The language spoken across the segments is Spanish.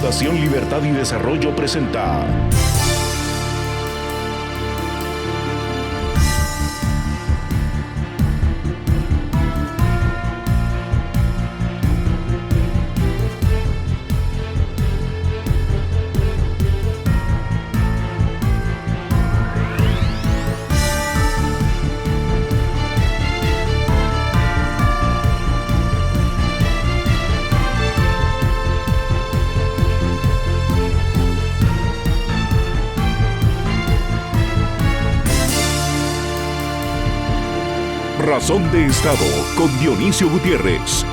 Fundación Libertad y Desarrollo presenta Razón de Estado con Dionisio Gutiérrez.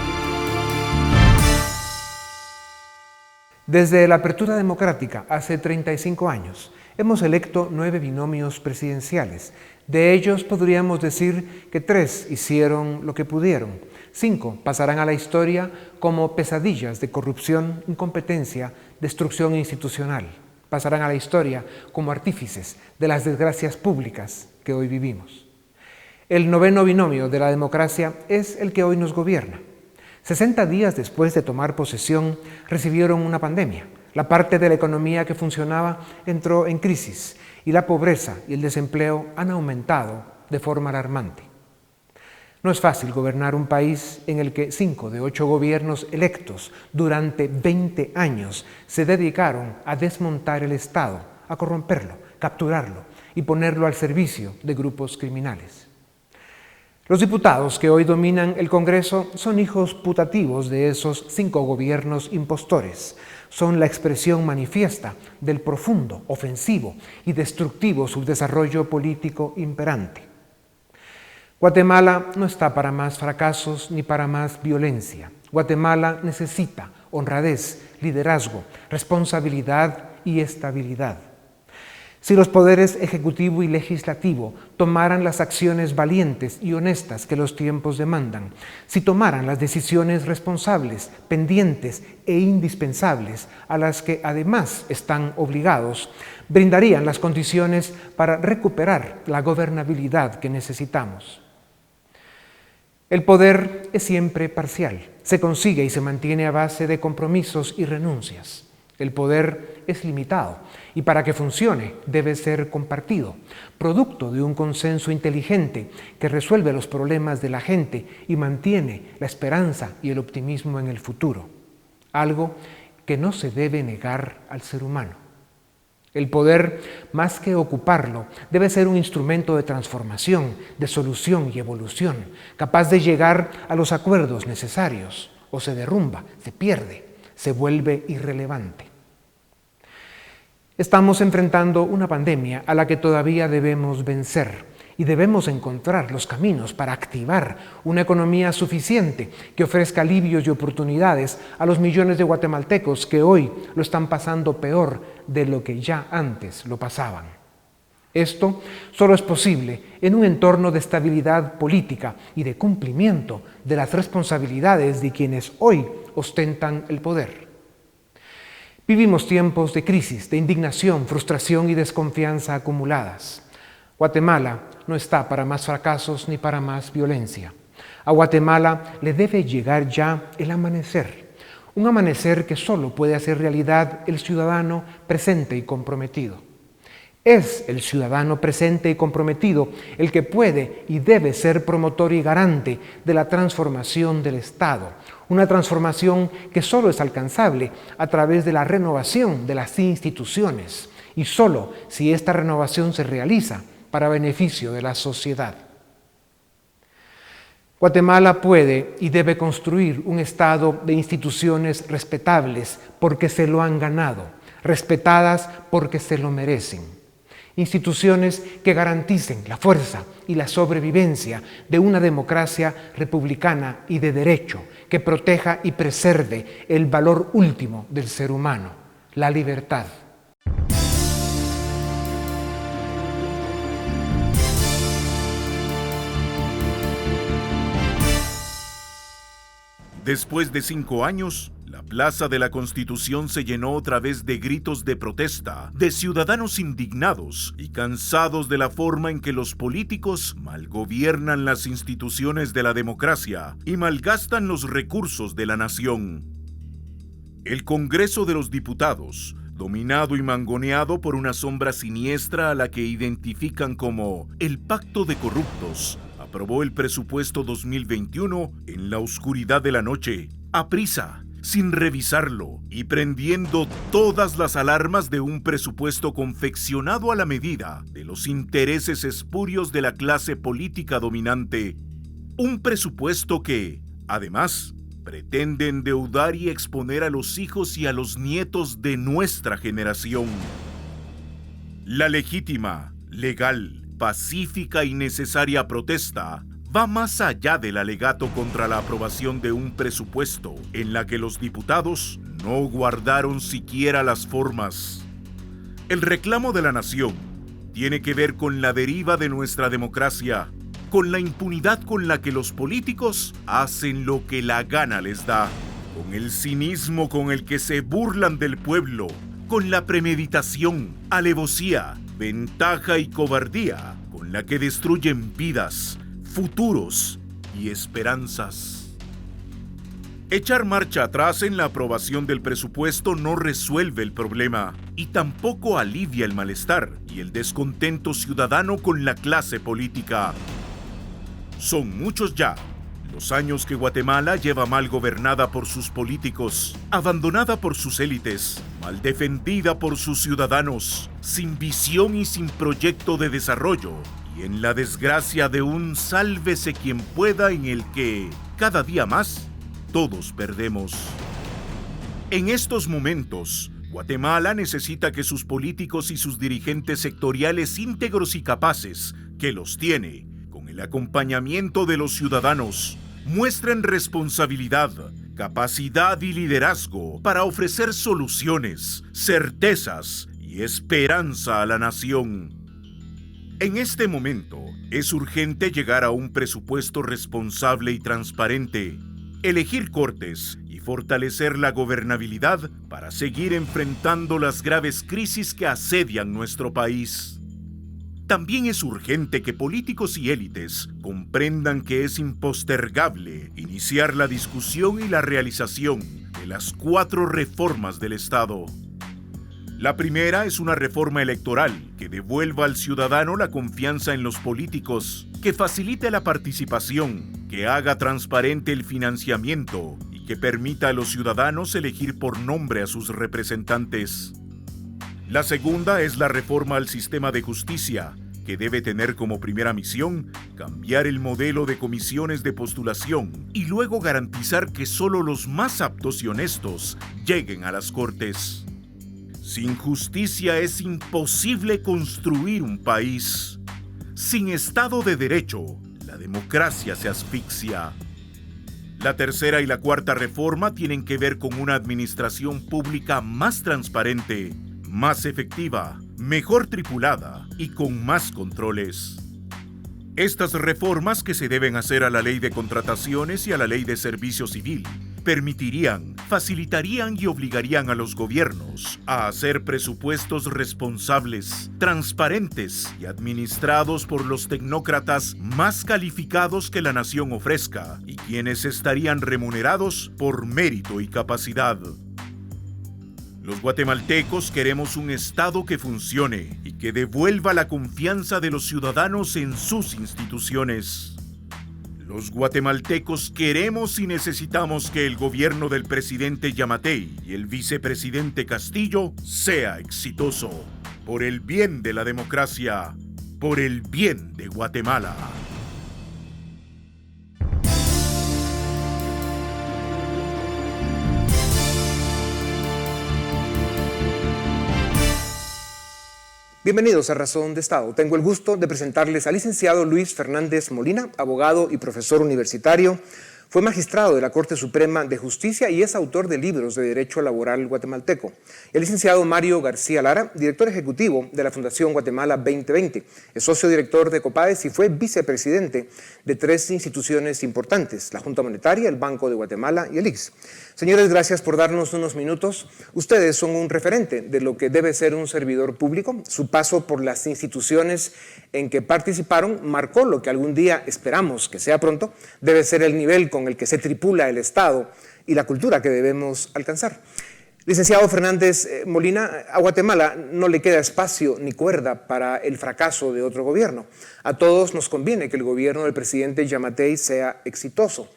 Desde la apertura democrática, hace 35 años, hemos electo 9 binomios presidenciales. De ellos podríamos decir que 3 hicieron lo que pudieron. 5 pasarán a la historia como pesadillas de corrupción, incompetencia, destrucción institucional. Pasarán a la historia como artífices de las desgracias públicas que hoy vivimos. El 9º binomio de la democracia es el que hoy nos gobierna. 60 días después de tomar posesión, recibieron una pandemia. La parte de la economía que funcionaba entró en crisis y la pobreza y el desempleo han aumentado de forma alarmante. No es fácil gobernar un país en el que 5 de 8 gobiernos electos durante 20 años se dedicaron a desmontar el Estado, a corromperlo, capturarlo y ponerlo al servicio de grupos criminales. Los diputados que hoy dominan el Congreso son hijos putativos de esos 5 gobiernos impostores. Son la expresión manifiesta del profundo, ofensivo y destructivo subdesarrollo político imperante. Guatemala no está para más fracasos ni para más violencia. Guatemala necesita honradez, liderazgo, responsabilidad y estabilidad. Si los poderes ejecutivo y legislativo tomaran las acciones valientes y honestas que los tiempos demandan, si tomaran las decisiones responsables, pendientes e indispensables a las que además están obligados, brindarían las condiciones para recuperar la gobernabilidad que necesitamos. El poder es siempre parcial, se consigue y se mantiene a base de compromisos y renuncias. El poder es limitado y para que funcione debe ser compartido, producto de un consenso inteligente que resuelve los problemas de la gente y mantiene la esperanza y el optimismo en el futuro, algo que no se debe negar al ser humano. El poder, más que ocuparlo, debe ser un instrumento de transformación, de solución y evolución, capaz de llegar a los acuerdos necesarios, o se derrumba, se pierde, se vuelve irrelevante. Estamos enfrentando una pandemia a la que todavía debemos vencer y debemos encontrar los caminos para activar una economía suficiente que ofrezca alivios y oportunidades a los millones de guatemaltecos que hoy lo están pasando peor de lo que ya antes lo pasaban. Esto solo es posible en un entorno de estabilidad política y de cumplimiento de las responsabilidades de quienes hoy ostentan el poder. Vivimos tiempos de crisis, de indignación, frustración y desconfianza acumuladas. Guatemala no está para más fracasos ni para más violencia. A Guatemala le debe llegar ya el amanecer, un amanecer que solo puede hacer realidad el ciudadano presente y comprometido. Es el ciudadano presente y comprometido el que puede y debe ser promotor y garante de la transformación del Estado, una transformación que solo es alcanzable a través de la renovación de las instituciones y solo si esta renovación se realiza para beneficio de la sociedad. Guatemala puede y debe construir un Estado de instituciones respetables porque se lo han ganado, respetadas porque se lo merecen. Instituciones que garanticen la fuerza y la sobrevivencia de una democracia republicana y de derecho, que proteja y preserve el valor último del ser humano, la libertad. Después de 5 años, la Plaza de la Constitución se llenó otra vez de gritos de protesta, de ciudadanos indignados y cansados de la forma en que los políticos malgobiernan las instituciones de la democracia y malgastan los recursos de la nación. El Congreso de los Diputados, dominado y mangoneado por una sombra siniestra a la que identifican como el Pacto de Corruptos, aprobó el presupuesto 2021 en la oscuridad de la noche, a prisa, sin revisarlo y prendiendo todas las alarmas de un presupuesto confeccionado a la medida de los intereses espurios de la clase política dominante. Un presupuesto que, además, pretende endeudar y exponer a los hijos y a los nietos de nuestra generación. La legítima, legal, pacífica y necesaria protesta va más allá del alegato contra la aprobación de un presupuesto en la que los diputados no guardaron siquiera las formas. El reclamo de la nación tiene que ver con la deriva de nuestra democracia, con la impunidad con la que los políticos hacen lo que la gana les da, con el cinismo con el que se burlan del pueblo, con la premeditación, alevosía, ventaja y cobardía con la que destruyen vidas, futuros y esperanzas. Echar marcha atrás en la aprobación del presupuesto no resuelve el problema y tampoco alivia el malestar y el descontento ciudadano con la clase política. Son muchos ya los años que Guatemala lleva mal gobernada por sus políticos, abandonada por sus élites, mal defendida por sus ciudadanos, sin visión y sin proyecto de desarrollo, y en la desgracia de un sálvese quien pueda en el que, cada día más, todos perdemos. En estos momentos, Guatemala necesita que sus políticos y sus dirigentes sectoriales íntegros y capaces, que los tiene, con el acompañamiento de los ciudadanos, muestren responsabilidad, capacidad y liderazgo para ofrecer soluciones, certezas y esperanza a la nación. En este momento, es urgente llegar a un presupuesto responsable y transparente, elegir cortes y fortalecer la gobernabilidad para seguir enfrentando las graves crisis que asedian nuestro país. También es urgente que políticos y élites comprendan que es impostergable iniciar la discusión y la realización de las 4 reformas del Estado. La primera es una reforma electoral que devuelva al ciudadano la confianza en los políticos, que facilite la participación, que haga transparente el financiamiento y que permita a los ciudadanos elegir por nombre a sus representantes. La segunda es la reforma al sistema de justicia, que debe tener como primera misión cambiar el modelo de comisiones de postulación y luego garantizar que solo los más aptos y honestos lleguen a las cortes. Sin justicia es imposible construir un país. Sin Estado de Derecho, la democracia se asfixia. La tercera y la cuarta reforma tienen que ver con una administración pública más transparente, más efectiva, mejor tripulada y con más controles. Estas reformas que se deben hacer a la Ley de Contrataciones y a la Ley de Servicio Civil permitirían, facilitarían y obligarían a los gobiernos a hacer presupuestos responsables, transparentes y administrados por los tecnócratas más calificados que la nación ofrezca y quienes estarían remunerados por mérito y capacidad. Los guatemaltecos queremos un Estado que funcione y que devuelva la confianza de los ciudadanos en sus instituciones. Los guatemaltecos queremos y necesitamos que el gobierno del presidente Yamatei y el vicepresidente Castillo sea exitoso, por el bien de la democracia, por el bien de Guatemala. Bienvenidos a Razón de Estado. Tengo el gusto de presentarles al licenciado Luis Fernández Molina, abogado y profesor universitario. Fue magistrado de la Corte Suprema de Justicia y es autor de libros de derecho laboral guatemalteco. El licenciado Mario García Lara, director ejecutivo de la Fundación Guatemala 2020, es socio director de Copades y fue vicepresidente de 3 instituciones importantes, la Junta Monetaria, el Banco de Guatemala y el ICS. Señores, gracias por darnos unos minutos. Ustedes son un referente de lo que debe ser un servidor público. Su paso por las instituciones en que participaron marcó lo que algún día esperamos que sea pronto, debe ser el nivel con el que se tripula el Estado y la cultura que debemos alcanzar. Licenciado Fernández Molina, a Guatemala no le queda espacio ni cuerda para el fracaso de otro gobierno. A todos nos conviene que el gobierno del presidente Giammattei sea exitoso.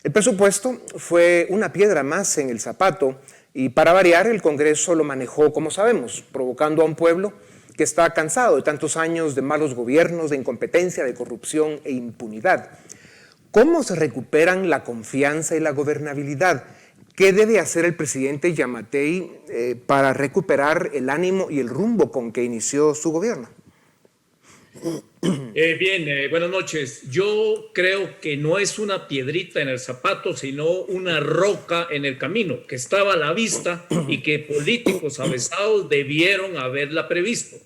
El presupuesto fue una piedra más en el zapato y, para variar, el Congreso lo manejó como sabemos, provocando a un pueblo que está cansado de tantos años de malos gobiernos, de incompetencia, de corrupción e impunidad. ¿Cómo se recuperan la confianza y la gobernabilidad? ¿Qué debe hacer el presidente Giammattei para recuperar el ánimo y el rumbo con que inició su gobierno? Buenas noches. Yo creo que no es una piedrita en el zapato, sino una roca en el camino, que estaba a la vista y que políticos avesados debieron haberla previsto.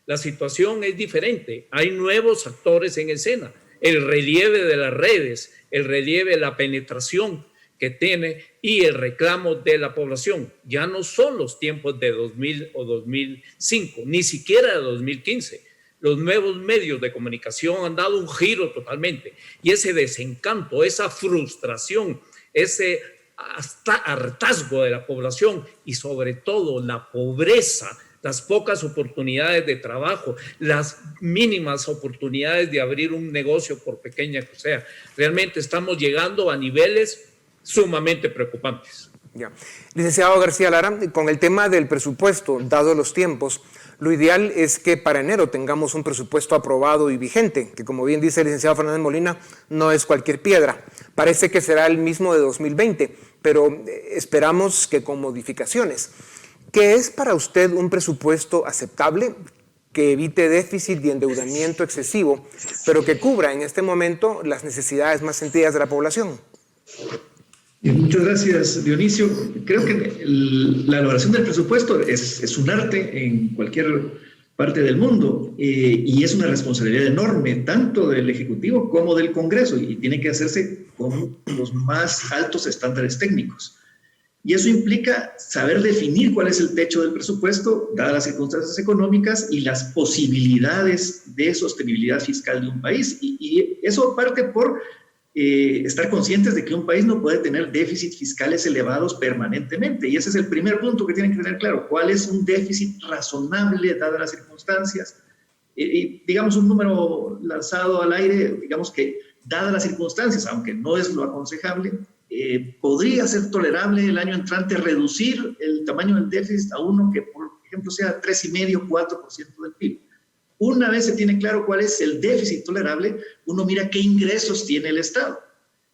La situación es diferente. Hay nuevos actores en escena. El relieve de las redes, el relieve de la penetración que tiene y el reclamo de la población. Ya no son los tiempos de 2000 o 2005, ni siquiera de 2015. Los nuevos medios de comunicación han dado un giro totalmente y ese desencanto, esa frustración, ese hasta hartazgo de la población y sobre todo la pobreza, las pocas oportunidades de trabajo, las mínimas oportunidades de abrir un negocio por pequeña que sea. Realmente estamos llegando a niveles sumamente preocupantes. Ya. Licenciado García Lara, con el tema del presupuesto, dado los tiempos, lo ideal es que para enero tengamos un presupuesto aprobado y vigente, que como bien dice el licenciado Fernández Molina, no es cualquier piedra. Parece que será el mismo de 2020, pero esperamos que con modificaciones. ¿Qué es para usted un presupuesto aceptable, que evite déficit y endeudamiento excesivo, pero que cubra en este momento las necesidades más sentidas de la población? Muchas gracias, Dionisio. Creo que la elaboración del presupuesto es un arte en cualquier parte del mundo y es una responsabilidad enorme tanto del Ejecutivo como del Congreso y tiene que hacerse con los más altos estándares técnicos. Y eso implica saber definir cuál es el techo del presupuesto, dadas las circunstancias económicas y las posibilidades de sostenibilidad fiscal de un país. Y eso parte por estar conscientes de que un país no puede tener déficits fiscales elevados permanentemente. Y ese es el primer punto que tienen que tener claro. ¿Cuál es un déficit razonable dadas las circunstancias? Digamos un número lanzado al aire, digamos que dadas las circunstancias, aunque no es lo aconsejable, podría ser tolerable el año entrante reducir el tamaño del déficit a uno que, por ejemplo, sea 3,5%, 4% del PIB. Una vez se tiene claro cuál es el déficit tolerable, uno mira qué ingresos tiene el Estado.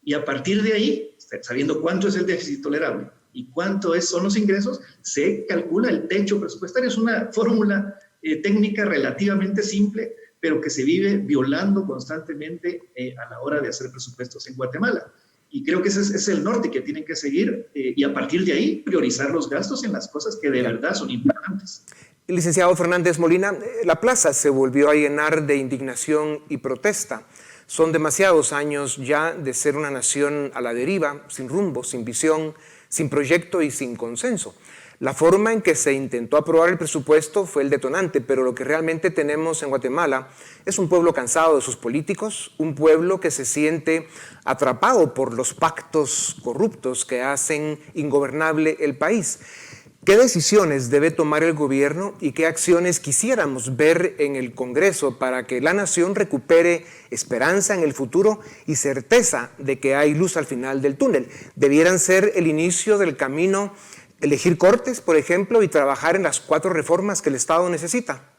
Y a partir de ahí, sabiendo cuánto es el déficit tolerable y cuánto son los ingresos, se calcula el techo presupuestario. Es una fórmula técnica relativamente simple, pero que se vive violando constantemente a la hora de hacer presupuestos en Guatemala. Y creo que ese es el norte que tienen que seguir y a partir de ahí priorizar los gastos en las cosas que de verdad son importantes. Licenciado Fernández Molina, la plaza se volvió a llenar de indignación y protesta. Son demasiados años ya de ser una nación a la deriva, sin rumbo, sin visión, sin proyecto y sin consenso. La forma en que se intentó aprobar el presupuesto fue el detonante, pero lo que realmente tenemos en Guatemala es un pueblo cansado de sus políticos, un pueblo que se siente atrapado por los pactos corruptos que hacen ingobernable el país. ¿Qué decisiones debe tomar el gobierno y qué acciones quisiéramos ver en el Congreso para que la nación recupere esperanza en el futuro y certeza de que hay luz al final del túnel? ¿Debieran ser el inicio del camino elegir cortes, por ejemplo, y trabajar en las 4 reformas que el Estado necesita?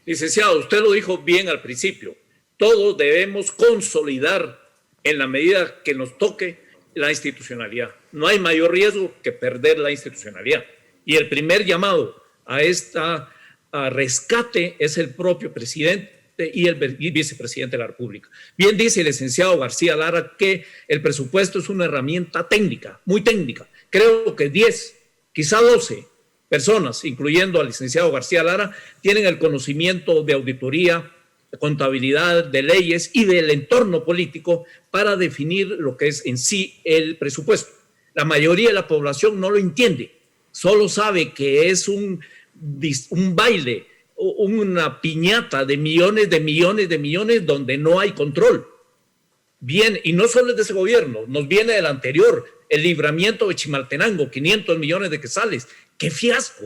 Licenciado, usted lo dijo bien al principio. Todos debemos consolidar en la medida que nos toque la institucionalidad. No hay mayor riesgo que perder la institucionalidad. Y el primer llamado a rescate es el propio presidente y el vicepresidente de la República. Bien dice el licenciado García Lara que el presupuesto es una herramienta técnica, muy técnica. Creo que 10, quizá 12 personas, incluyendo al licenciado García Lara, tienen el conocimiento de auditoría, de contabilidad, de leyes y del entorno político para definir lo que es en sí el presupuesto. La mayoría de la población no lo entiende, solo sabe que es un baile, una piñata de millones donde no hay control. Bien, y no solo es de ese gobierno, nos viene del anterior. el libramiento de Chimaltenango, 500 millones de quetzales. ¡Qué fiasco!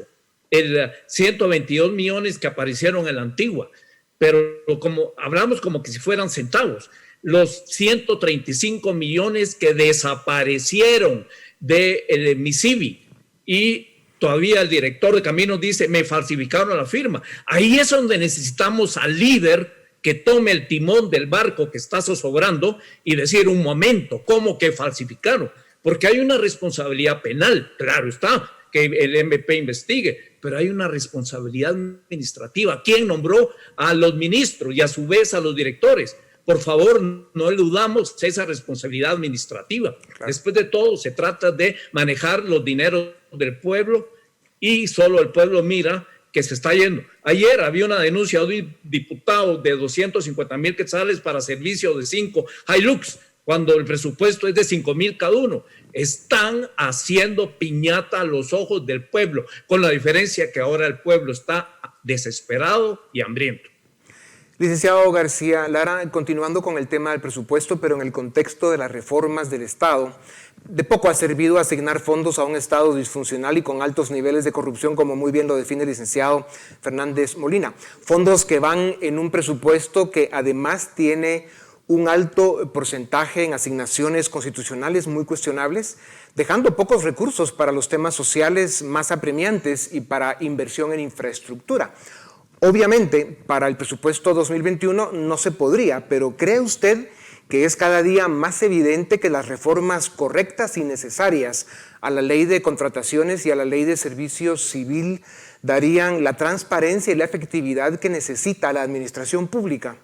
El 122 millones que aparecieron en la antigua. Pero como hablamos como que si fueran centavos. Los 135 millones que desaparecieron de MISIBI, y todavía el director de Caminos dice, me falsificaron la firma. Ahí es donde necesitamos al líder que tome el timón del barco que está zozobrando y decir, un momento, ¿cómo que falsificaron? Porque hay una responsabilidad penal, claro está, que el MP investigue, pero hay una responsabilidad administrativa. ¿Quién nombró a los ministros y a su vez a los directores? Por favor, no eludamos esa responsabilidad administrativa. Claro. Después de todo, se trata de manejar los dineros del pueblo y solo el pueblo mira que se está yendo. Ayer había una denuncia de un diputado de 250,000 quetzales para servicio de 5 Hilux, cuando el presupuesto es de 5,000 cada uno. Están haciendo piñata a los ojos del pueblo, con la diferencia que ahora el pueblo está desesperado y hambriento. Licenciado García Lara, continuando con el tema del presupuesto, pero en el contexto de las reformas del Estado, de poco ha servido asignar fondos a un Estado disfuncional y con altos niveles de corrupción, como muy bien lo define el licenciado Fernández Molina. Fondos que van en un presupuesto que además tiene un alto porcentaje en asignaciones constitucionales muy cuestionables, dejando pocos recursos para los temas sociales más apremiantes y para inversión en infraestructura. Obviamente, para el presupuesto 2021 no se podría, pero ¿cree usted que es cada día más evidente que las reformas correctas y necesarias a la ley de contrataciones y a la ley de servicio civil darían la transparencia y la efectividad que necesita la administración pública?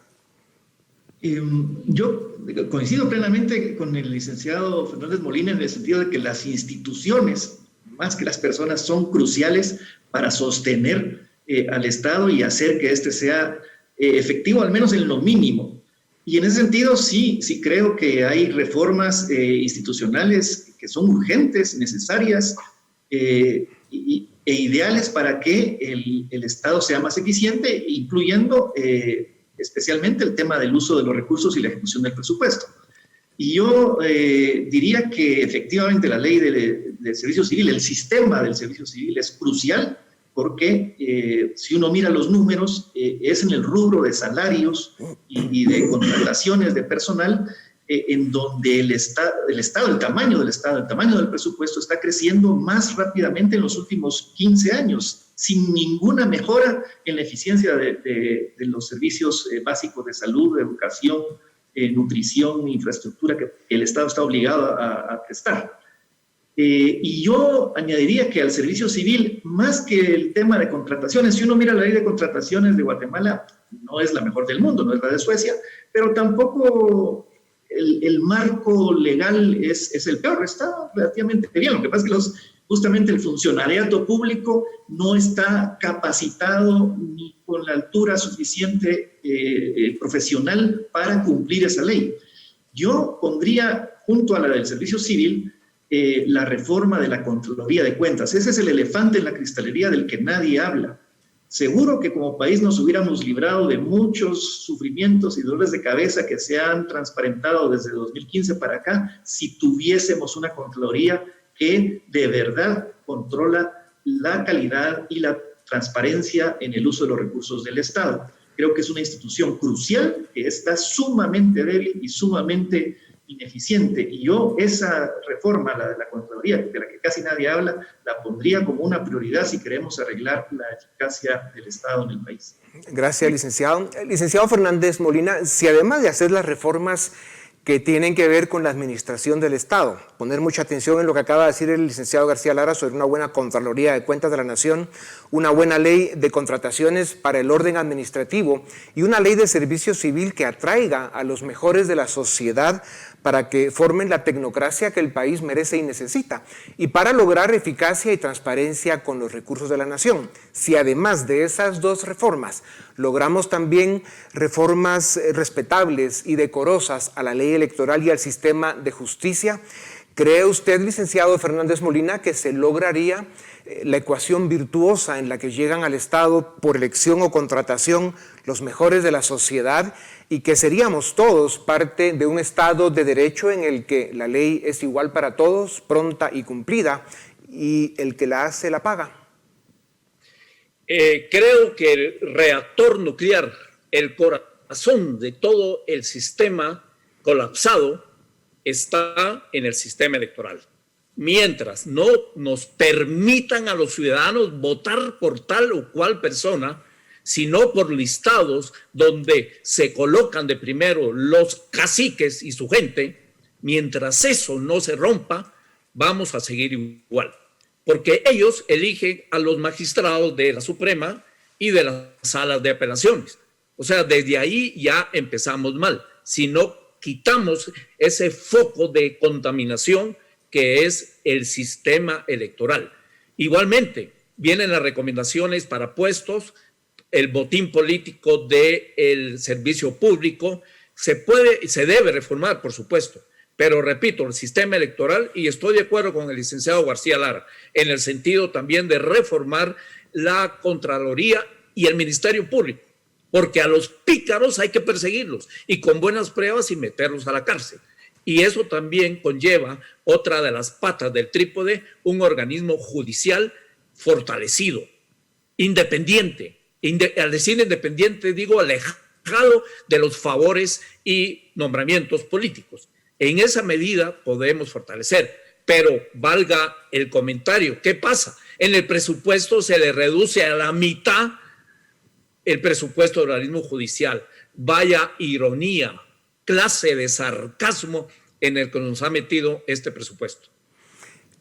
Yo coincido plenamente con el licenciado Fernández Molina en el sentido de que las instituciones, más que las personas, son cruciales para sostener al Estado y hacer que éste sea efectivo, al menos en lo mínimo. Y en ese sentido, sí creo que hay reformas institucionales que son urgentes, necesarias e ideales para que el Estado sea más eficiente, incluyendo especialmente el tema del uso de los recursos y la ejecución del presupuesto. Y yo diría que efectivamente la ley del servicio civil, el sistema del servicio civil es crucial, porque si uno mira los números, es en el rubro de salarios y de contrataciones de personal en donde el tamaño del presupuesto está creciendo más rápidamente en los últimos 15 años, sin ninguna mejora en la eficiencia de los servicios básicos de salud, de educación, nutrición, infraestructura que el Estado está obligado a prestar. Y yo añadiría que al servicio civil, más que el tema de contrataciones, si uno mira la ley de contrataciones de Guatemala, no es la mejor del mundo, no es la de Suecia, pero tampoco el marco legal es el peor, está relativamente bien. Lo que pasa es que justamente el funcionariado público no está capacitado ni con la altura suficiente profesional para cumplir esa ley. Yo pondría junto a la del servicio civil la reforma de la Contraloría de Cuentas. Ese es el elefante en la cristalería del que nadie habla. Seguro que como país nos hubiéramos librado de muchos sufrimientos y dolores de cabeza que se han transparentado desde 2015 para acá si tuviésemos una Contraloría que de verdad controla la calidad y la transparencia en el uso de los recursos del Estado. Creo que es una institución crucial que está sumamente débil y sumamente ineficiente, y yo esa reforma, la de la Contraloría, de la que casi nadie habla, la pondría como una prioridad si queremos arreglar la eficacia del Estado en el país. Gracias, licenciado. Licenciado Fernández Molina, si además de hacer las reformas que tienen que ver con la administración del Estado, poner mucha atención en lo que acaba de decir el licenciado García Lara sobre una buena Contraloría de Cuentas de la Nación, una buena ley de contrataciones para el orden administrativo y una ley de servicio civil que atraiga a los mejores de la sociedad para que formen la tecnocracia que el país merece y necesita, y para lograr eficacia y transparencia con los recursos de la nación. Si además de esas dos reformas logramos también reformas respetables y decorosas a la ley electoral y al sistema de justicia, ¿Cree usted, licenciado Fernández Molina, que se lograría la ecuación virtuosa en la que llegan al Estado por elección o contratación los mejores de la sociedad y que seríamos todos parte de un Estado de derecho en el que la ley es igual para todos, pronta y cumplida, y el que la hace la paga? Creo que el reactor nuclear, el corazón de todo el sistema colapsado, está en el sistema electoral. Mientras no nos permitan a los ciudadanos votar por tal o cual persona, sino por listados donde se colocan de primero los caciques y su gente, mientras eso no se rompa, vamos a seguir igual. Porque ellos eligen a los magistrados de la Suprema y de las salas de apelaciones. O sea, desde ahí ya empezamos mal. Si no quitamos ese foco de contaminación que es el sistema electoral. Igualmente, vienen las recomendaciones para puestos, el botín político del servicio público. Se debe reformar, por supuesto. Pero repito, el sistema electoral, y estoy de acuerdo con el licenciado García Lara, en el sentido también de reformar la Contraloría y el Ministerio Público, porque a los pícaros hay que perseguirlos y con buenas pruebas y meterlos a la cárcel. Y eso también conlleva otra de las patas del trípode, un organismo judicial fortalecido, independiente. Al decir independiente, digo alejado de los favores y nombramientos políticos. En esa medida podemos fortalecer, pero valga el comentario, ¿qué pasa? En el presupuesto se le reduce a la mitad el presupuesto del organismo judicial. Vaya ironía, clase de sarcasmo en el que nos ha metido este presupuesto.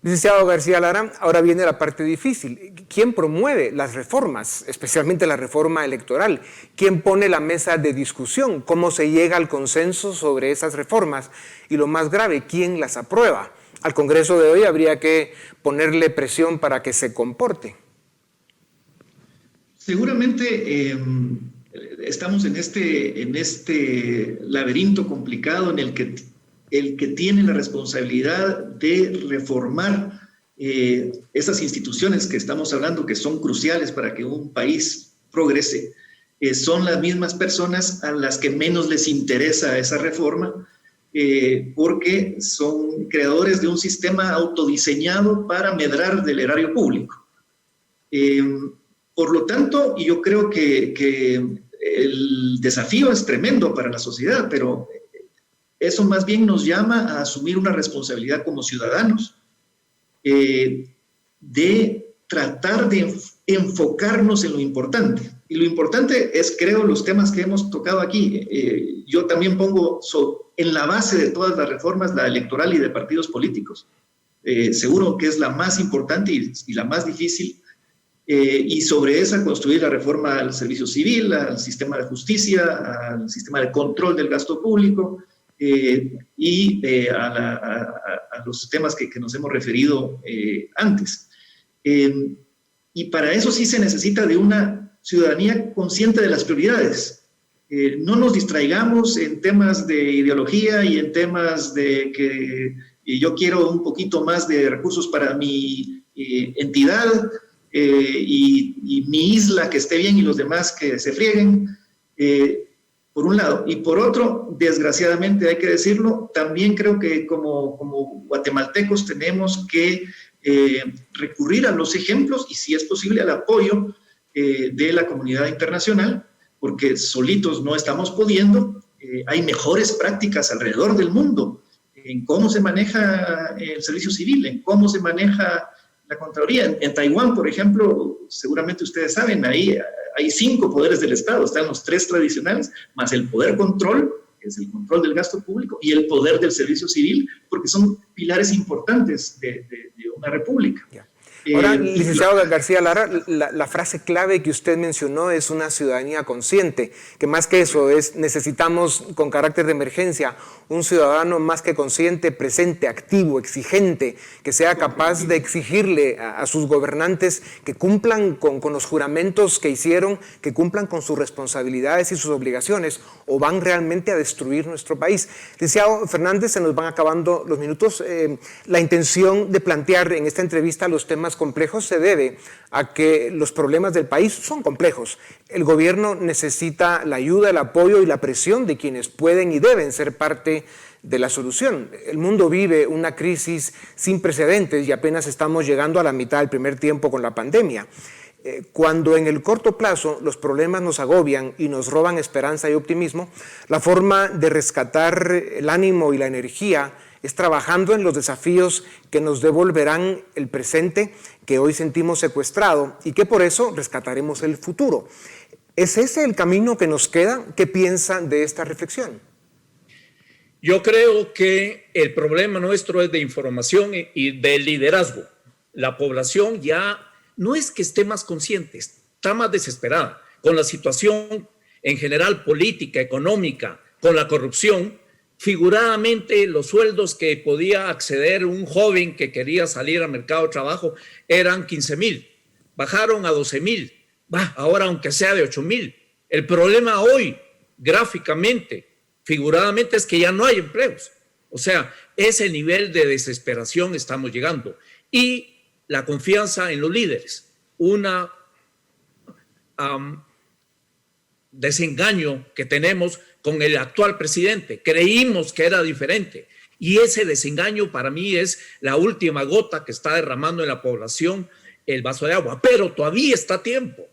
Licenciado García Lara, ahora viene la parte difícil. ¿Quién promueve las reformas, especialmente la reforma electoral? ¿Quién pone la mesa de discusión? ¿Cómo se llega al consenso sobre esas reformas? Y lo más grave, ¿quién las aprueba? Al Congreso de hoy habría que ponerle presión para que se comporte. Seguramente estamos en este laberinto complicado en el que tiene la responsabilidad de reformar esas instituciones que estamos hablando, que son cruciales para que un país progrese, son las mismas personas a las que menos les interesa esa reforma, porque son creadores de un sistema autodiseñado para medrar del erario público. Por lo tanto, yo creo que el desafío es tremendo para la sociedad, pero eso más bien nos llama a asumir una responsabilidad como ciudadanos, de tratar de enfocarnos en lo importante. Y lo importante es, creo, los temas que hemos tocado aquí. Yo también pongo en la base de todas las reformas la electoral y de partidos políticos. Seguro que es la más importante y la más difícil. Y sobre esa construir la reforma al servicio civil, al sistema de justicia, al sistema de control del gasto público, y a los temas que nos hemos referido antes. Y para eso sí se necesita de una ciudadanía consciente de las prioridades. No nos distraigamos en temas de ideología y en temas de que yo quiero un poquito más de recursos para mi entidad y mi isla que esté bien y los demás que se frieguen. Por un lado. Y por otro, desgraciadamente hay que decirlo, también creo que como guatemaltecos tenemos que recurrir a los ejemplos y, si es posible, al apoyo de la comunidad internacional, porque solitos no estamos pudiendo. Hay mejores prácticas alrededor del mundo en cómo se maneja el servicio civil, en cómo se maneja la Contraloría. En Taiwán, por ejemplo, seguramente ustedes saben, ahí hay 5 poderes del Estado, están los 3 tradicionales, más el poder control, que es el control del gasto público, y el poder del servicio civil, porque son pilares importantes de una república. Ahora, licenciado García Lara, la frase clave que usted mencionó es una ciudadanía consciente, que más que eso necesitamos con carácter de emergencia un ciudadano más que consciente, presente, activo, exigente, que sea capaz de exigirle a sus gobernantes que cumplan con los juramentos que hicieron, que cumplan con sus responsabilidades y sus obligaciones, o van realmente a destruir nuestro país. Licenciado Fernández, se nos van acabando los minutos. La intención de plantear en esta entrevista los temas complejos se debe a que los problemas del país son complejos. El gobierno necesita la ayuda, el apoyo y la presión de quienes pueden y deben ser parte de la solución. El mundo vive una crisis sin precedentes y apenas estamos llegando a la mitad del primer tiempo con la pandemia. Cuando en el corto plazo los problemas nos agobian y nos roban esperanza y optimismo, la forma de rescatar el ánimo y la energía es trabajando en los desafíos que nos devolverán el presente que hoy sentimos secuestrado y que por eso rescataremos el futuro. ¿Es ese el camino que nos queda? ¿Qué piensan de esta reflexión? Yo creo que el problema nuestro es de información y de liderazgo. La población ya no es que esté más consciente, está más desesperada con la situación en general política, económica, con la corrupción. Figuradamente, los sueldos que podía acceder un joven que quería salir al mercado de trabajo eran 15,000, bajaron a 12,000, ahora aunque sea de 8,000. El problema hoy, gráficamente, figuradamente, es que ya no hay empleos. O sea, ese nivel de desesperación estamos llegando. Y la confianza en los líderes, una desengaño que tenemos con el actual presidente. Creímos que era diferente y ese desengaño para mí es la última gota que está derramando en la población el vaso de agua, pero todavía está a tiempo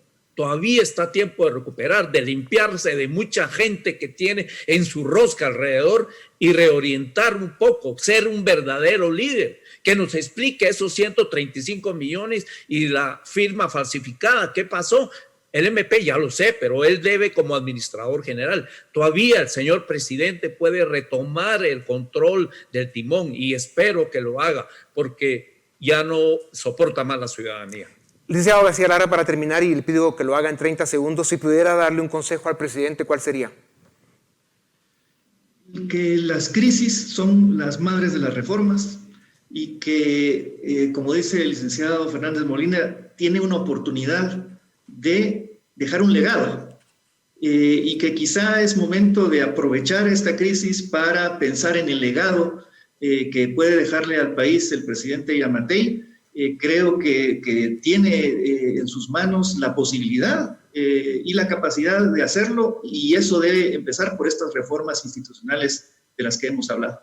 de recuperar, de limpiarse de mucha gente que tiene en su rosca alrededor y reorientar un poco, ser un verdadero líder, que nos explique esos 135 millones y la firma falsificada, ¿qué pasó? El MP ya lo sé, pero él debe como administrador general. Todavía el señor presidente puede retomar el control del timón y espero que lo haga porque ya no soporta más la ciudadanía. Licenciado García Lara, para terminar, y le pido que lo haga en 30 segundos, si pudiera darle un consejo al presidente, ¿cuál sería? Que las crisis son las madres de las reformas y que, como dice el licenciado Fernández Molina, tiene una oportunidad de dejar un legado y que quizá es momento de aprovechar esta crisis para pensar en el legado que puede dejarle al país el presidente Yamatei. Creo que tiene en sus manos la posibilidad y la capacidad de hacerlo y eso debe empezar por estas reformas institucionales de las que hemos hablado.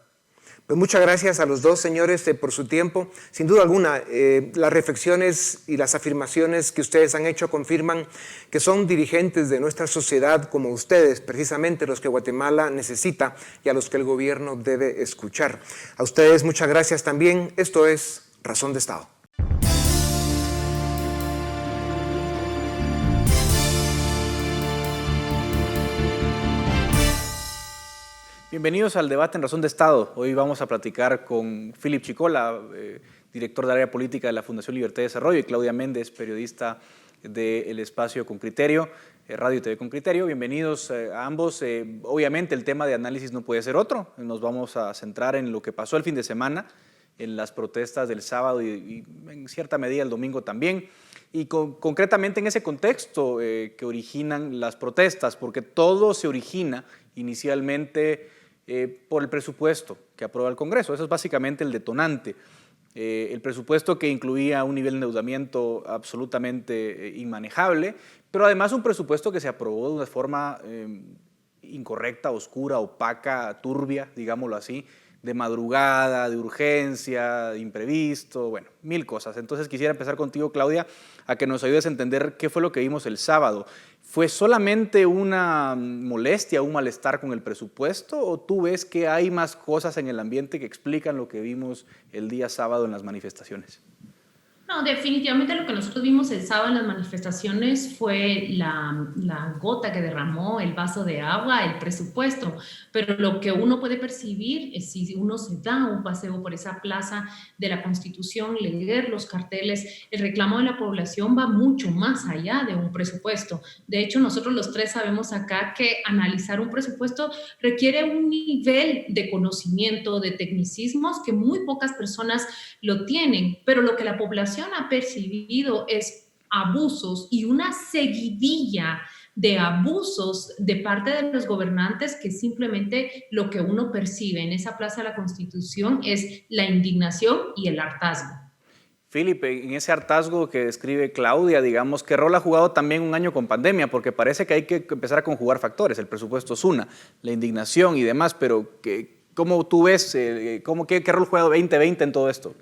Pues muchas gracias a los dos señores por su tiempo. Sin duda alguna, las reflexiones y las afirmaciones que ustedes han hecho confirman que son dirigentes de nuestra sociedad como ustedes, precisamente los que Guatemala necesita y a los que el gobierno debe escuchar. A ustedes muchas gracias también. Esto es Razón de Estado. Bienvenidos al debate en Razón de Estado. Hoy vamos a platicar con Philip Chicola, director del área política de la Fundación Libertad y Desarrollo, y Claudia Méndez, periodista del espacio Con Criterio, Radio y TV Con Criterio. Bienvenidos a ambos. Obviamente el tema de análisis no puede ser otro. Nos vamos a centrar en lo que pasó el fin de semana, en las protestas del sábado y en cierta medida el domingo también. Y concretamente en ese contexto que originan las protestas, porque todo se origina inicialmente por el presupuesto que aprueba el Congreso. Eso es básicamente el detonante. El presupuesto que incluía un nivel de endeudamiento absolutamente inmanejable, pero además un presupuesto que se aprobó de una forma incorrecta, oscura, opaca, turbia, digámoslo así, de madrugada, de urgencia, de imprevisto, bueno, mil cosas. Entonces quisiera empezar contigo, Claudia, a que nos ayudes a entender qué fue lo que vimos el sábado. ¿Fue solamente una molestia, un malestar con el presupuesto o tú ves que hay más cosas en el ambiente que explican lo que vimos el día sábado en las manifestaciones? No, definitivamente lo que nosotros vimos el sábado en las manifestaciones fue la gota que derramó el vaso de agua, el presupuesto, pero lo que uno puede percibir es si uno se da un paseo por esa plaza de la Constitución, leer los carteles, el reclamo de la población va mucho más allá de un presupuesto. De hecho, nosotros los tres sabemos acá que analizar un presupuesto requiere un nivel de conocimiento, de tecnicismos que muy pocas personas lo tienen, pero lo que la población ha percibido es abusos y una seguidilla de abusos de parte de los gobernantes que simplemente lo que uno percibe en esa Plaza de la Constitución es la indignación y el hartazgo. Felipe, en ese hartazgo que describe Claudia, digamos, ¿qué rol ha jugado también un año con pandemia? Porque parece que hay que empezar a conjugar factores. El presupuesto es una, la indignación y demás, pero ¿cómo tú ves, qué rol juega 2020 en todo esto?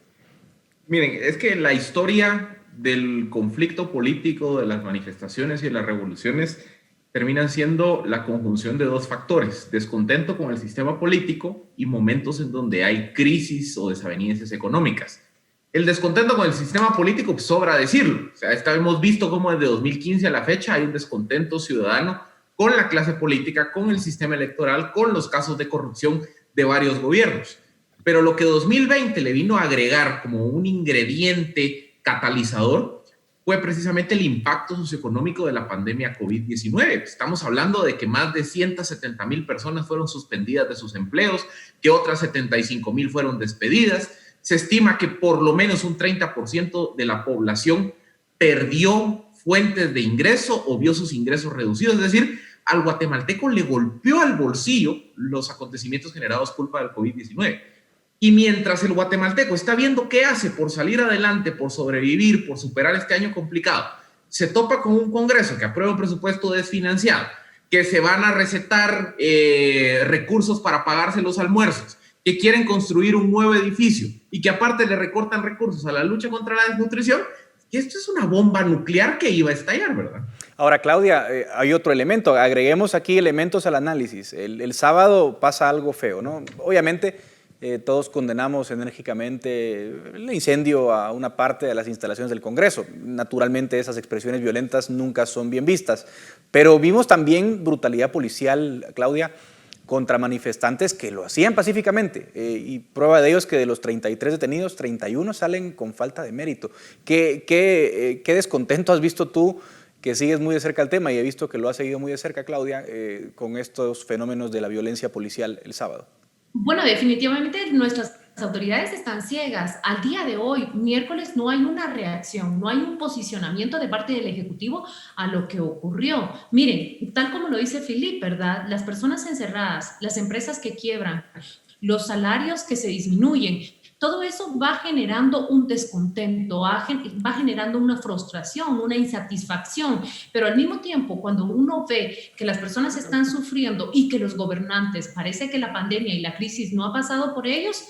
Miren, es que la historia del conflicto político, de las manifestaciones y de las revoluciones terminan siendo la conjunción de dos factores: descontento con el sistema político y momentos en donde hay crisis o desavenencias económicas. El descontento con el sistema político, pues, sobra decirlo. O sea, hemos visto cómo desde 2015 a la fecha hay un descontento ciudadano con la clase política, con el sistema electoral, con los casos de corrupción de varios gobiernos. Pero lo que 2020 le vino a agregar como un ingrediente catalizador fue precisamente el impacto socioeconómico de la pandemia COVID-19. Estamos hablando de que más de 170,000 personas fueron suspendidas de sus empleos, que otras 75,000 fueron despedidas. Se estima que por lo menos un 30% de la población perdió fuentes de ingreso o vio sus ingresos reducidos. Es decir, al guatemalteco le golpeó al bolsillo los acontecimientos generados culpa del COVID-19. Y mientras el guatemalteco está viendo qué hace por salir adelante, por sobrevivir, por superar este año complicado, se topa con un Congreso que aprueba un presupuesto desfinanciado, que se van a recetar recursos para pagarse los almuerzos, que quieren construir un nuevo edificio y que aparte le recortan recursos a la lucha contra la desnutrición. Y esto es una bomba nuclear que iba a estallar, ¿verdad? Ahora, Claudia, hay otro elemento. Agreguemos aquí elementos al análisis. El sábado pasa algo feo, ¿no? Obviamente, todos condenamos enérgicamente el incendio a una parte de las instalaciones del Congreso. Naturalmente, esas expresiones violentas nunca son bien vistas. Pero vimos también brutalidad policial, Claudia, contra manifestantes que lo hacían pacíficamente. Y prueba de ello es que de los 33 detenidos, 31 salen con falta de mérito. ¿Qué descontento has visto tú, que sigues muy de cerca el tema, y he visto que lo has seguido muy de cerca, Claudia, con estos fenómenos de la violencia policial el sábado? Bueno, definitivamente nuestras autoridades están ciegas. Al día de hoy, miércoles, no hay una reacción, no hay un posicionamiento de parte del Ejecutivo a lo que ocurrió. Miren, tal como lo dice Philippe, ¿verdad? Las personas encerradas, las empresas que quiebran, los salarios que se disminuyen, todo eso va generando un descontento, va generando una frustración, una insatisfacción, pero al mismo tiempo, cuando uno ve que las personas están sufriendo y que los gobernantes, parece que la pandemia y la crisis no ha pasado por ellos,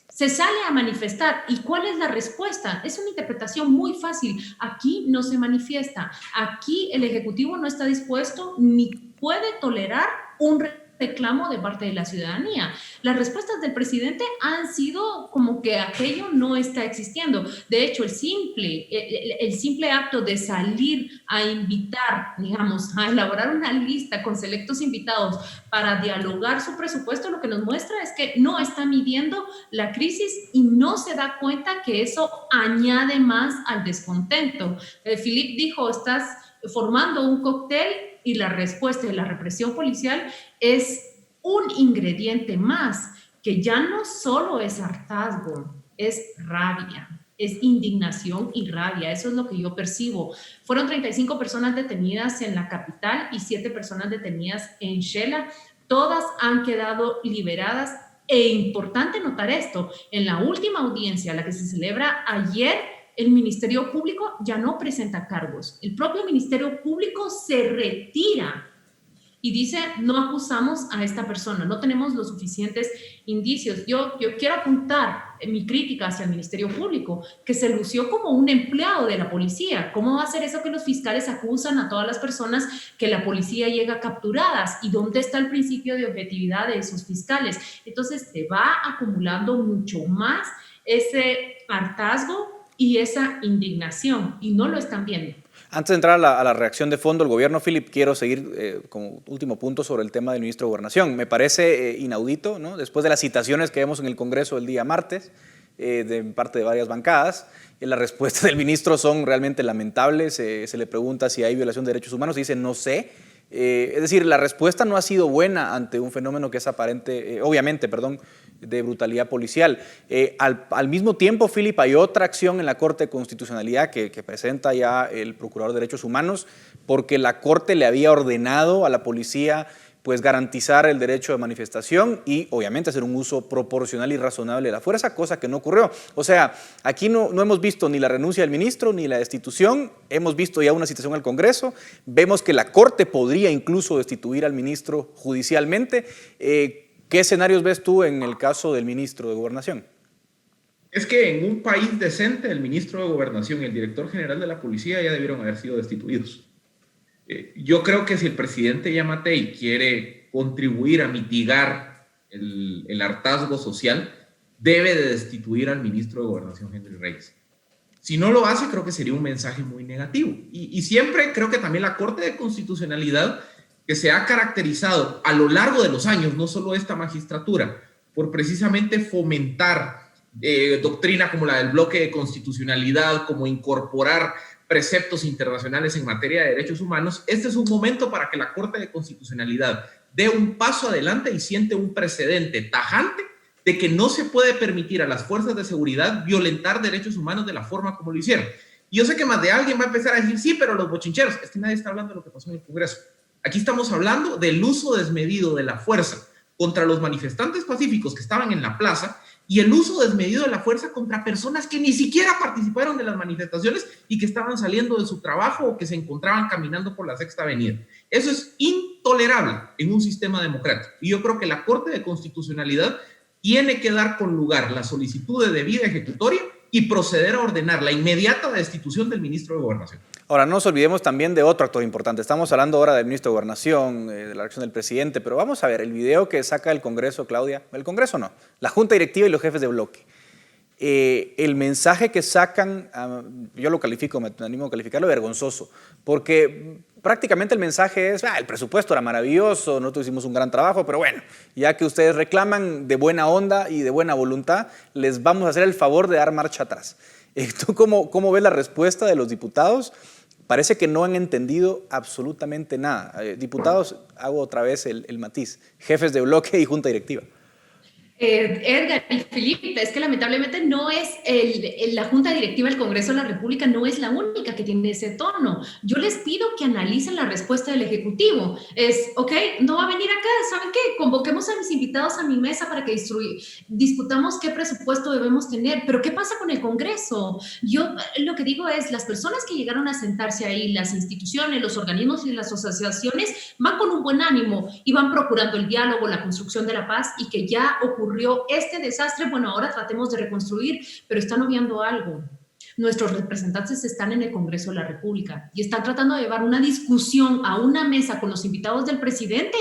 se sale a manifestar. ¿Y cuál es la respuesta? Es una interpretación muy fácil. Aquí no se manifiesta, aquí el Ejecutivo no está dispuesto ni puede tolerar un reclamo de parte de la ciudadanía. Las respuestas del presidente han sido como que aquello no está existiendo. De hecho, el simple acto de salir a invitar, digamos, a elaborar una lista con selectos invitados para dialogar su presupuesto, lo que nos muestra es que no está midiendo la crisis y no se da cuenta que eso añade más al descontento. Philippe dijo, estás formando un cóctel, y la respuesta de la represión policial es un ingrediente más, que ya no solo es hartazgo, es rabia, es indignación y rabia. Eso es lo que yo percibo. Fueron 35 personas detenidas en la capital y 7 personas detenidas en Xela. Todas han quedado liberadas. E importante notar esto, en la última audiencia, la que se celebra ayer, el Ministerio Público ya no presenta cargos. El propio Ministerio Público se retira y dice, no acusamos a esta persona, no tenemos los suficientes indicios. Yo quiero apuntar mi crítica hacia el Ministerio Público, que se lució como un empleado de la policía. ¿Cómo va a ser eso que los fiscales acusan a todas las personas que la policía llega capturadas? ¿Y dónde está el principio de objetividad de esos fiscales? Entonces se va acumulando mucho más ese hartazgo y esa indignación, y no lo están viendo. Antes de entrar a la reacción de fondo del gobierno, Philip, quiero seguir como último punto sobre el tema del ministro de Gobernación. Me parece inaudito, ¿no? Después de las citaciones que vemos en el Congreso el día martes, de parte de varias bancadas, las respuestas del ministro son realmente lamentables. Se le pregunta si hay violación de derechos humanos y dice no sé. Es decir, la respuesta no ha sido buena ante un fenómeno que es aparente, obviamente, de brutalidad policial. Al mismo tiempo, Philip, hay otra acción en la Corte de Constitucionalidad que presenta ya el Procurador de Derechos Humanos, porque la Corte le había ordenado a la policía pues garantizar el derecho de manifestación y obviamente hacer un uso proporcional y razonable de la fuerza, cosa que no ocurrió. O sea, aquí no hemos visto ni la renuncia del ministro ni la destitución, hemos visto ya una citación al Congreso, vemos que la Corte podría incluso destituir al ministro judicialmente. ¿Qué escenarios ves tú en el caso del ministro de Gobernación? Es que en un país decente el ministro de Gobernación y el director general de la policía ya debieron haber sido destituidos. Yo creo que si el presidente Yamatei quiere contribuir a mitigar el hartazgo social, debe de destituir al ministro de Gobernación, Henry Reyes. Si no lo hace, creo que sería un mensaje muy negativo. Y siempre creo que también la Corte de Constitucionalidad, que se ha caracterizado a lo largo de los años, no solo esta magistratura, por precisamente fomentar doctrina como la del bloque de constitucionalidad, como incorporar preceptos internacionales en materia de derechos humanos, este es un momento para que la Corte de Constitucionalidad dé un paso adelante y siente un precedente tajante de que no se puede permitir a las fuerzas de seguridad violentar derechos humanos de la forma como lo hicieron. Y yo sé que más de alguien va a empezar a decir, sí, pero los bochincheros, es que nadie está hablando de lo que pasó en el Congreso. Aquí estamos hablando del uso desmedido de la fuerza contra los manifestantes pacíficos que estaban en la plaza y el uso desmedido de la fuerza contra personas que ni siquiera participaron de las manifestaciones y que estaban saliendo de su trabajo o que se encontraban caminando por la Sexta Avenida. Eso es intolerable en un sistema democrático. Y yo creo que la Corte de Constitucionalidad tiene que dar con lugar la solicitud de debida ejecutoria y proceder a ordenar la inmediata destitución del ministro de Gobernación. Ahora, no nos olvidemos también de otro actor importante. Estamos hablando ahora del ministro de Gobernación, de la acción del presidente, pero vamos a ver el video que saca el Congreso, Claudia. El Congreso no, la Junta Directiva y los jefes de bloque. El mensaje que sacan, yo lo califico, me animo a calificarlo, vergonzoso, porque prácticamente el mensaje es, el presupuesto era maravilloso, nosotros hicimos un gran trabajo, pero bueno, ya que ustedes reclaman de buena onda y de buena voluntad, les vamos a hacer el favor de dar marcha atrás. ¿Tú cómo ves la respuesta de los diputados? Parece que no han entendido absolutamente nada. Diputados, hago otra vez el matiz, jefes de bloque y junta directiva. Edgar y Felipe, es que lamentablemente no es la Junta Directiva del Congreso de la República no es la única que tiene ese tono. Yo les pido que analicen la respuesta del Ejecutivo. Es, ok, no va a venir acá, ¿saben qué? Convoquemos a mis invitados a mi mesa para que discutamos qué presupuesto debemos tener, pero ¿qué pasa con el Congreso? Yo lo que digo es, las personas que llegaron a sentarse ahí, las instituciones, los organismos y las asociaciones, van con un buen ánimo y van procurando el diálogo, la construcción de la paz y que ya ocurrió este desastre, bueno, ahora tratemos de reconstruir, pero están obviando algo. Nuestros representantes están en el Congreso de la República y están tratando de llevar una discusión a una mesa con los invitados del presidente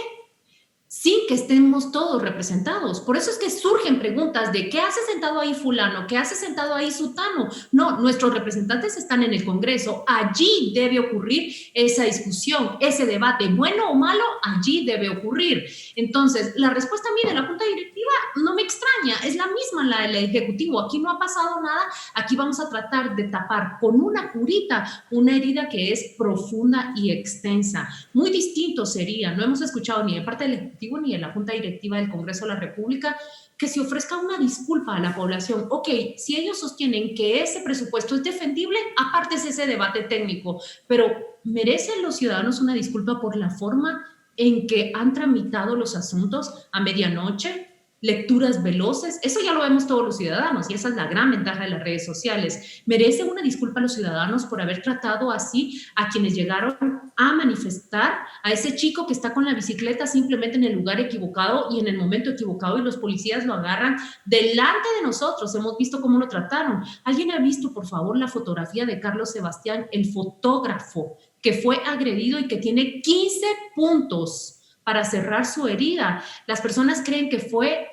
sin que estemos todos representados. Por eso es que surgen preguntas de ¿qué hace sentado ahí fulano? ¿Qué hace sentado ahí sutano? No, nuestros representantes están en el Congreso. Allí debe ocurrir esa discusión, ese debate, bueno o malo, allí debe ocurrir. Entonces, la respuesta mía de la Junta Directiva no me extraña, es la misma la del Ejecutivo. Aquí no ha pasado nada, aquí vamos a tratar de tapar con una curita una herida que es profunda y extensa. Muy distinto sería, no hemos escuchado ni de parte del Ejecutivo ni de la Junta Directiva del Congreso de la República que se ofrezca una disculpa a la población. Ok, si ellos sostienen que ese presupuesto es defendible, aparte es ese debate técnico, pero ¿merecen los ciudadanos una disculpa por la forma en que han tramitado los asuntos a medianoche? Lecturas veloces, eso ya lo vemos todos los ciudadanos y esa es la gran ventaja de las redes sociales. ¿Merece una disculpa a los ciudadanos por haber tratado así a quienes llegaron a manifestar, a ese chico que está con la bicicleta simplemente en el lugar equivocado y en el momento equivocado y los policías lo agarran delante de nosotros? Hemos visto cómo lo trataron. ¿Alguien ha visto, por favor, la fotografía de Carlos Sebastián, el fotógrafo que fue agredido y que tiene 15 puntos para cerrar su herida? Las personas creen que fue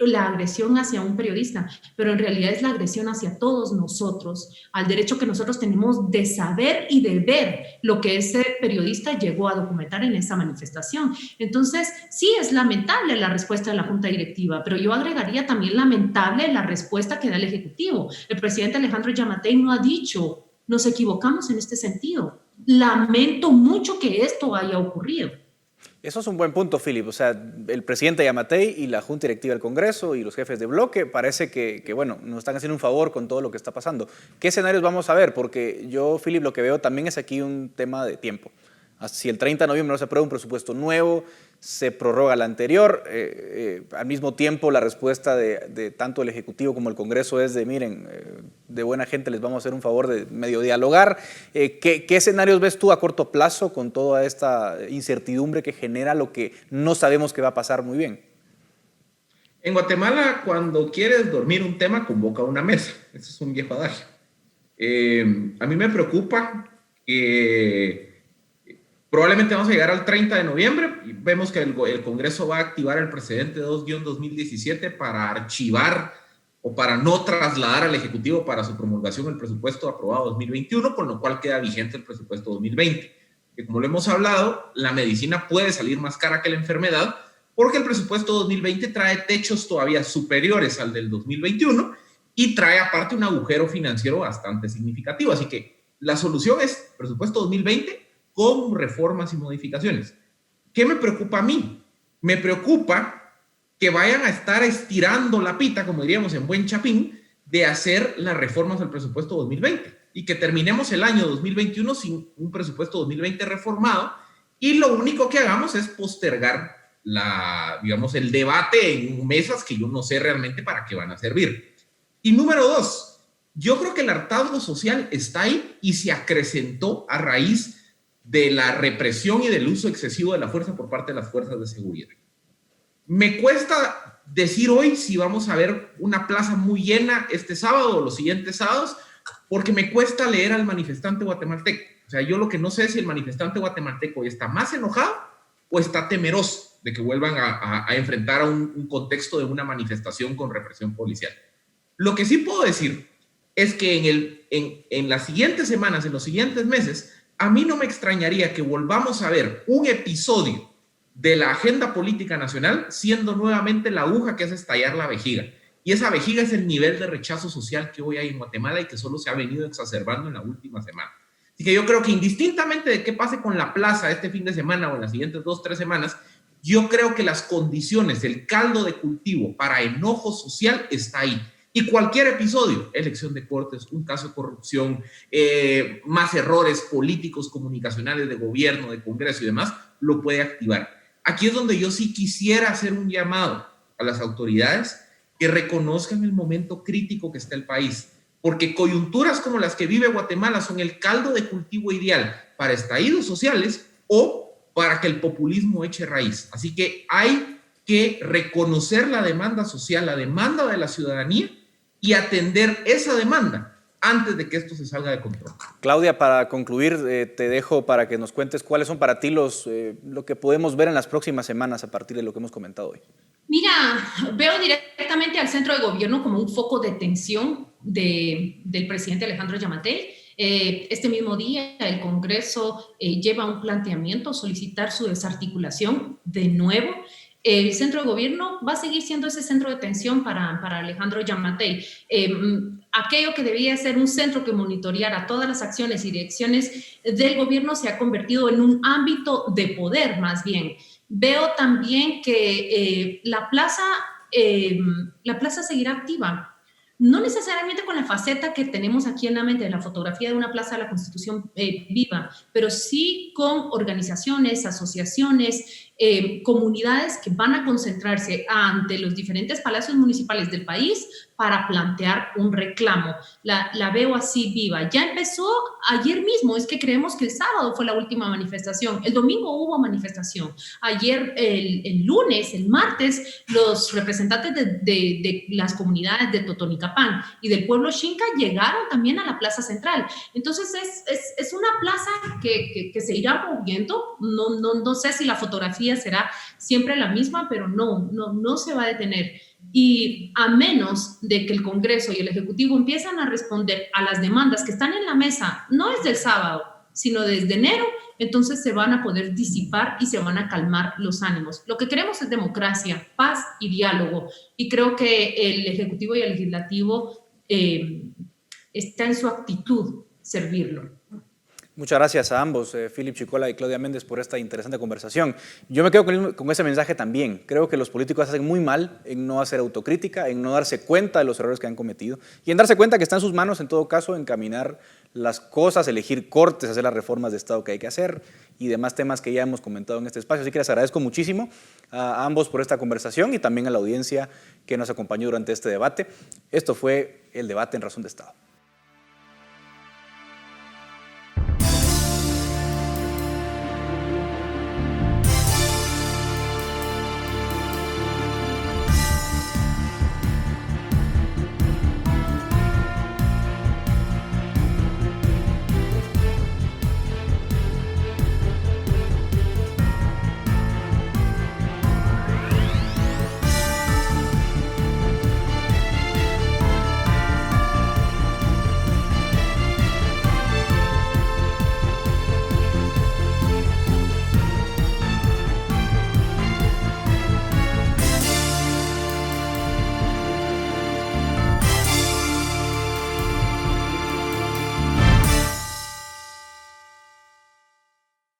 la agresión hacia un periodista, pero en realidad es la agresión hacia todos nosotros, al derecho que nosotros tenemos de saber y de ver lo que ese periodista llegó a documentar en esa manifestación. Entonces, sí es lamentable la respuesta de la Junta Directiva, pero yo agregaría también lamentable la respuesta que da el Ejecutivo. El presidente Alejandro Giammattei no ha dicho, nos equivocamos en este sentido. Lamento mucho que esto haya ocurrido. Eso es un buen punto, Philip. O sea, el presidente Giammattei y la Junta Directiva del Congreso y los jefes de bloque parece que, bueno, nos están haciendo un favor con todo lo que está pasando. ¿Qué escenarios vamos a ver? Porque yo, Philip, lo que veo también es aquí un tema de tiempo. Si el 30 de noviembre no se aprueba un presupuesto nuevo, se prorroga el anterior, al mismo tiempo la respuesta de tanto el Ejecutivo como el Congreso es de, miren, de buena gente les vamos a hacer un favor de medio dialogar. ¿Qué escenarios ves tú a corto plazo con toda esta incertidumbre que genera lo que no sabemos que va a pasar muy bien? En Guatemala, cuando quieres dormir un tema, convoca una mesa. Ese es un viejo adagio. A mí me preocupa que probablemente vamos a llegar al 30 de noviembre y vemos que el Congreso va a activar el precedente 2-2017 para archivar o para no trasladar al Ejecutivo para su promulgación el presupuesto aprobado 2021, con lo cual queda vigente el presupuesto 2020. Que como lo hemos hablado, la medicina puede salir más cara que la enfermedad porque el presupuesto 2020 trae techos todavía superiores al del 2021 y trae aparte un agujero financiero bastante significativo. Así que la solución es presupuesto 2020 con reformas y modificaciones. ¿Qué me preocupa a mí? Me preocupa que vayan a estar estirando la pita, como diríamos en buen chapín, de hacer las reformas al presupuesto 2020 y que terminemos el año 2021 sin un presupuesto 2020 reformado y lo único que hagamos es postergar el debate en mesas que yo no sé realmente para qué van a servir. Y número 2, yo creo que el hartazgo social está ahí y se acrecentó a raíz de la represión y del uso excesivo de la fuerza por parte de las fuerzas de seguridad. Me cuesta decir hoy si vamos a ver una plaza muy llena este sábado o los siguientes sábados, porque me cuesta leer al manifestante guatemalteco. O sea, yo lo que no sé es si el manifestante guatemalteco está más enojado o está temeroso de que vuelvan a enfrentar a un contexto de una manifestación con represión policial. Lo que sí puedo decir es que en las siguientes semanas, en los siguientes meses, a mí no me extrañaría que volvamos a ver un episodio de la agenda política nacional siendo nuevamente la aguja que hace estallar la vejiga. Y esa vejiga es el nivel de rechazo social que hoy hay en Guatemala y que solo se ha venido exacerbando en la última semana. Así que yo creo que indistintamente de qué pase con la plaza este fin de semana o en las siguientes 2-3 semanas, yo creo que las condiciones, el caldo de cultivo para enojo social está ahí. Y cualquier episodio, elección de cortes, un caso de corrupción, más errores políticos, comunicacionales de gobierno, de Congreso y demás, lo puede activar. Aquí es donde yo sí quisiera hacer un llamado a las autoridades que reconozcan el momento crítico que está el país, porque coyunturas como las que vive Guatemala son el caldo de cultivo ideal para estallidos sociales o para que el populismo eche raíz. Así que hay que reconocer la demanda social, la demanda de la ciudadanía, y atender esa demanda antes de que esto se salga de control. Claudia, para concluir, te dejo para que nos cuentes cuáles son para ti lo que podemos ver en las próximas semanas a partir de lo que hemos comentado hoy. Mira, veo directamente al centro de gobierno como un foco de tensión del presidente Alejandro Giammattei. Este mismo día el Congreso lleva un planteamiento, solicitar su desarticulación de nuevo. El centro de gobierno va a seguir siendo ese centro de tensión para Alejandro Giammattei. Aquello que debía ser un centro que monitoreara todas las acciones y direcciones del gobierno se ha convertido en un ámbito de poder, más bien. Veo también que la plaza seguirá activa. No necesariamente con la faceta que tenemos aquí en la mente de la fotografía de una plaza de la Constitución viva, pero sí con organizaciones, asociaciones, comunidades que van a concentrarse ante los diferentes palacios municipales del país para plantear un reclamo. La veo así viva. Ya empezó ayer mismo, es que creemos que el sábado fue la última manifestación. El domingo hubo manifestación. Ayer, el lunes, el martes, los representantes de las comunidades de Totonicapán y del pueblo Xinca llegaron también a la plaza central. Entonces, es una plaza que se irá moviendo. No sé si la fotografía será siempre la misma, pero no se va a detener. Y a menos de que el Congreso y el Ejecutivo empiezan a responder a las demandas que están en la mesa, no desde el sábado, sino desde enero, entonces se van a poder disipar y se van a calmar los ánimos. Lo que queremos es democracia, paz y diálogo. Y creo que el Ejecutivo y el Legislativo está en su actitud servirlo. Muchas gracias a ambos, Philip Chicola y Claudia Méndez, por esta interesante conversación. Yo me quedo con ese mensaje también. Creo que los políticos hacen muy mal en no hacer autocrítica, en no darse cuenta de los errores que han cometido y en darse cuenta que está en sus manos, en todo caso, encaminar las cosas, elegir cortes, hacer las reformas de Estado que hay que hacer y demás temas que ya hemos comentado en este espacio. Así que les agradezco muchísimo a ambos por esta conversación y también a la audiencia que nos acompañó durante este debate. Esto fue el debate en Razón de Estado.